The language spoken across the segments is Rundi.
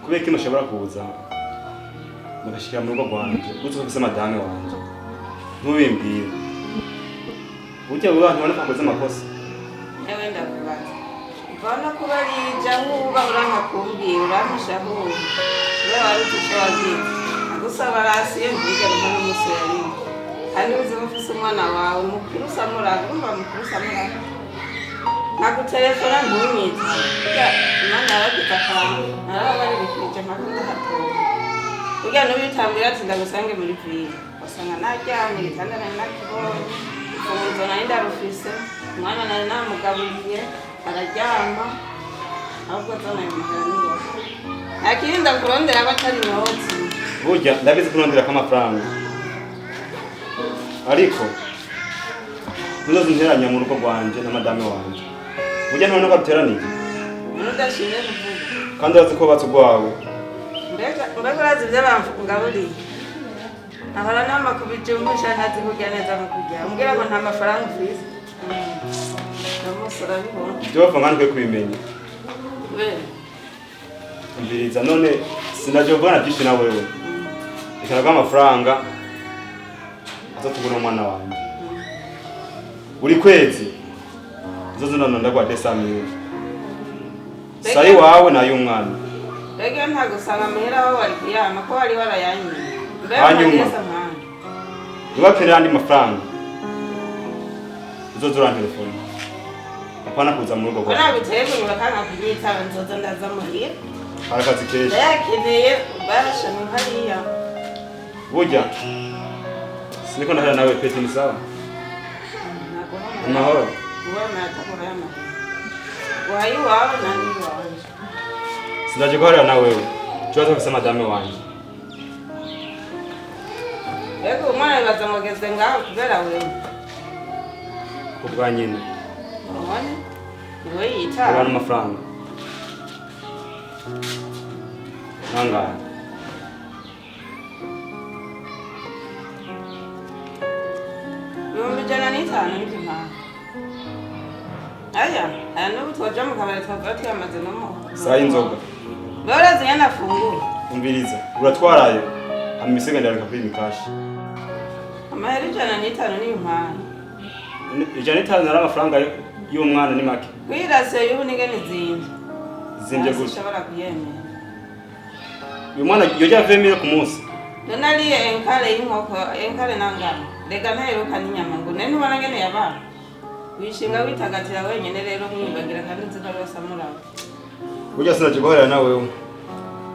kubera ko mushobora kuza mugashikira mu rugo rwanje uzi ko ufise madame wanje ntubimbwire burya abo bantu ubona ko bakoze amakosa yewe ndakubaza ubona ko barija nk'uba urankakumbwira urampishahuye we wari uzi icyo wagize agusaba rasiyo mbiga rumwe n'umunsi yarimo kandi uzi ko ufise umwana wawe mukuru usamuraga urumva mukuru usamuraga nkagutelefona ntunyite burya Imana yaragize akantu naraba bari bikwije mpaka ndahatora burya n'ubitambwira ati ndagusange muri vile wasanga naryamye igitanda nari nakibonye ufunguzo nari ndarufise umwana nari namugaburiye araryama ahubwo zona yumuhera n'iyoka ntakindi ndakurondera abatari inoti burya ndabizi kurondera k'amafaranga ariko ntuzoze unteranya mu rugo rwanje na madame wanje burya none ko duteraniye udashimye kuvuga kandi urazi ko batse urwawe mbega urazi ibyo bamfungaburiye ahora nama kubijumbushya ntazi kurya neza mu kurya umbwira ngo nta mafaranga ufise ndamusora bibona ibyo bava nkandwe kubimenya mbiriza none sinaje kuvugana byinshi na wewe reka naguha amafaranga azotugura umwana wanje buri kwezi uzoze ndagwa 200,000 sayi wawe n'ay'umwana mbega ntagusanga amahera aho wari kuyama ko wari warayanyimye hanyuma nibakenera andi mafaranga uzoze urantelefone apana kuza mu rugo rwawe nabitelefone urakanga kunyitaba nzoza ndaza muhira harakazi kenshi ndayakeneye ubasha ni hariya burya siniko ndahera nawe peti ni sawa amahoro uwe natakora y'amahoro wayi wawe nani wanje sinaje guharira na wewe tubaza kufisa madame wanje ego umwana bibaza mugeze ngaho kubera wewe kubwa nyine ubone niwe yitaba abana amafaranga nangahe ibihumbi 150 nibyo mpamvu aya n'ubu twaja mu kabari twavuga tuyamaze n'umuho saa y'inzoga barazi yanafungura umviriza uratwarayo hama imisega ndareka kuri mikashi amahera 150 niyo mpamvu 150 nari amafaranga y'umwana ni make kwirasiyo y'ubu nigene zimvye gutya ushobora kuyemera uyu mwana yoja 20,000 ku munsi none ariye enkare y'inkoko enkare nangana rega ntaheruka n'inyama ngo nene ubona ngene yabana wishinga witagatira wenyene rero mwibagira kandi nzi ko ari wese amuraba burya sinaje guharira na wewe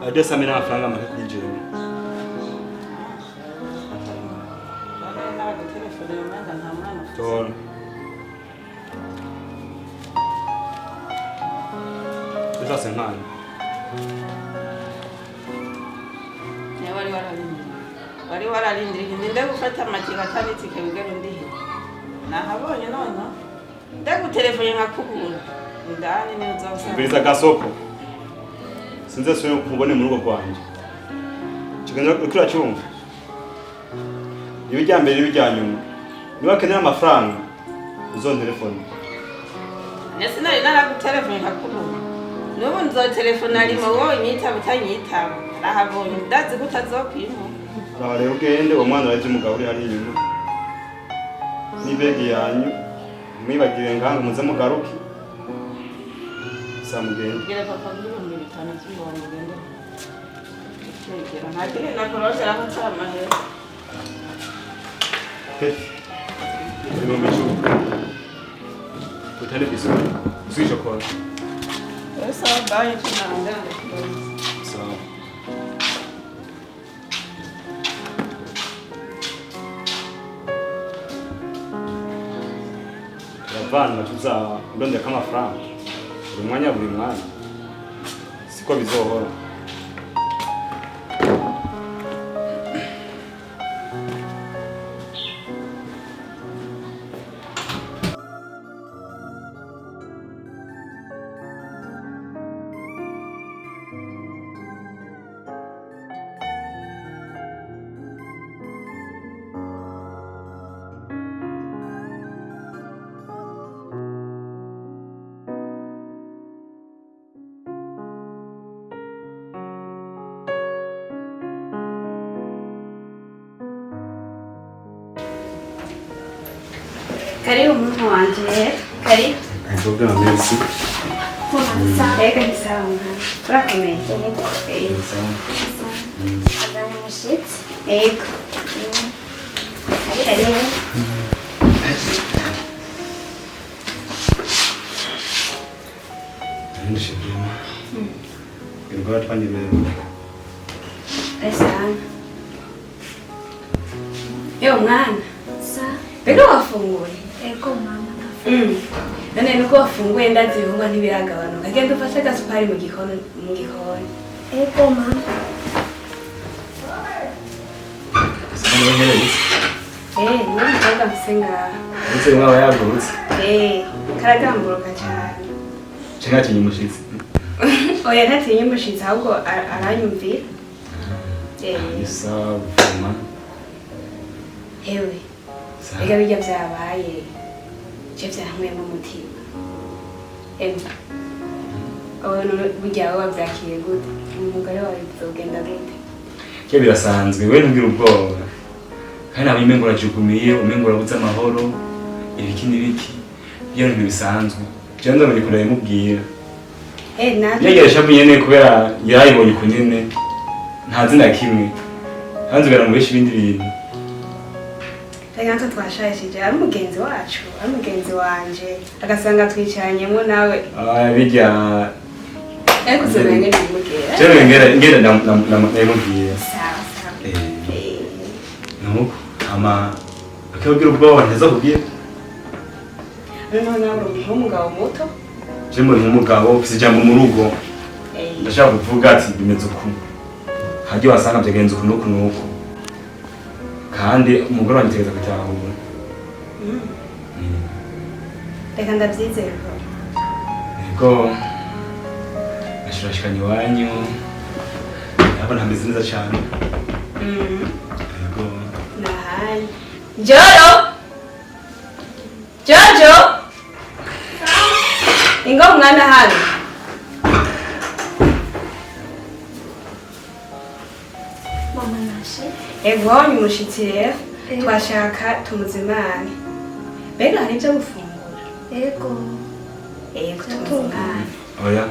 adesame n'amafaranga make kuri jewe tora Esa nkani wari wararindiriye ndinde gufata amakiga atanitsike bigero ndihe nahabonye none ndagutelefone nkakubura ndani nizosanga mbiriza gasoko sinze swe kubone mu rugo rwanje kigenda ukira cyumva ibijya mbere ibijya nyuma niba kenera amafaranga uzon telefone nese nari naragutelefone nkakubura nubu nzotelefone arimo wowe nyitaba utanyitaba nahabonye ndazi gutazokwima aba rero ugende uwo mwana araje umugabo uri hari inyuma n'ibegi yanyu mwibagire nganga muze mugaruke samugende gere papa ngibumye bitana cy'ibongo gende ntakiri nakorosera ko cyamahera utari bisoro usije kora esa baye cyangwa sawa abana tuza ndonde kama franga buri mwanya siko bizohora Karibu mtu wanje. Karibu. Ndoga merci. Eka ni sawa mwana. Turakomeye. Sawa. Adana mushitsi. Eko. Karibu. Indushi prima. Ngora twanje bebe. Esana. Yo mwana. Bega wafunguye. Ego mama. None nuko wafunguye ndazi ibihungwa ntibiragabanuka. Genda ufashe agasupari mu gikoni. Ego mama. Sasa ngewe. Ni mukobwa mfise ngaha. Ndetse mwaba yagurutse. Karagamburuka cyane. Cenga kinyumushitsi. Oya ntatinye umushitsi ahubwo aranyumvira. Isa vuma. Ewe. Ega bijya byabaye. Je byankuye mu mutima. Emma. Abantu burya baba byakiye gute? Umugore wawe bizogenda gute? Cyo birasanzwe we ntugira ubwoba. Kandi abo imengura jugumiye, umengura buza amahoro, ibiki n'ibiki. Byo ni bisanzwe. Je ndabonye kure mubwira. Nanje. Yegeresha bunyene kubera yarayibonye kunyene. Nta zina kimwe. Hanze gara mubeshi ibindi bintu. Reka twashayishije ari umugenzi wacu, ari umugenzi wanje. Agasanga twicaranyemo nawe. Bijya Ariko uzobenge ndimubwira. Je ngera ndamubwira. Sawa. Nuko ama akabwira ubwoba neza kubwira. None nawe umugabo muto. Je muri umugabo ufite ijambo mu rugo. Ndashaka kuvuga ati bimeze uku. Hajye wasanga byagenze uku nuko. Kandi umugore wanjye tegeza gutahura. Reka ndabyizera. Yego. Ashurashikanye wanyu. Abana hameze neza cyane. Yego. Nahaye. Jojo. Ingo mwana hano. Mama nashe. Ego ni mushitsi rero. Twashaka tumuzimane. Mbega hari ibyo gufungura? Ego. Ego tumuzimane. Oya.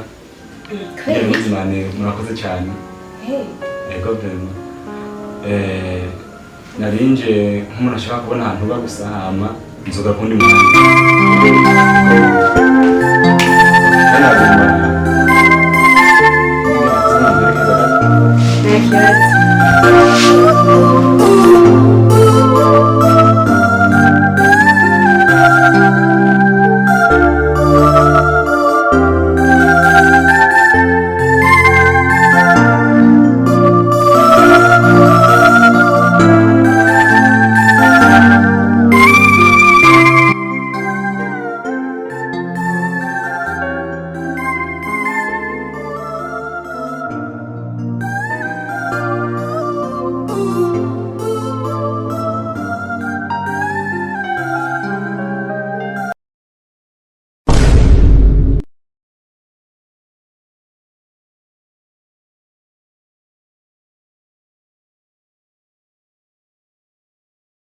Kweli muzimane murakoze cyane. Ego vrema. Narinje nk'umuntu ashaka kubona ahantu uba gusa hama inzoga kundi mwana. Nta kibazo.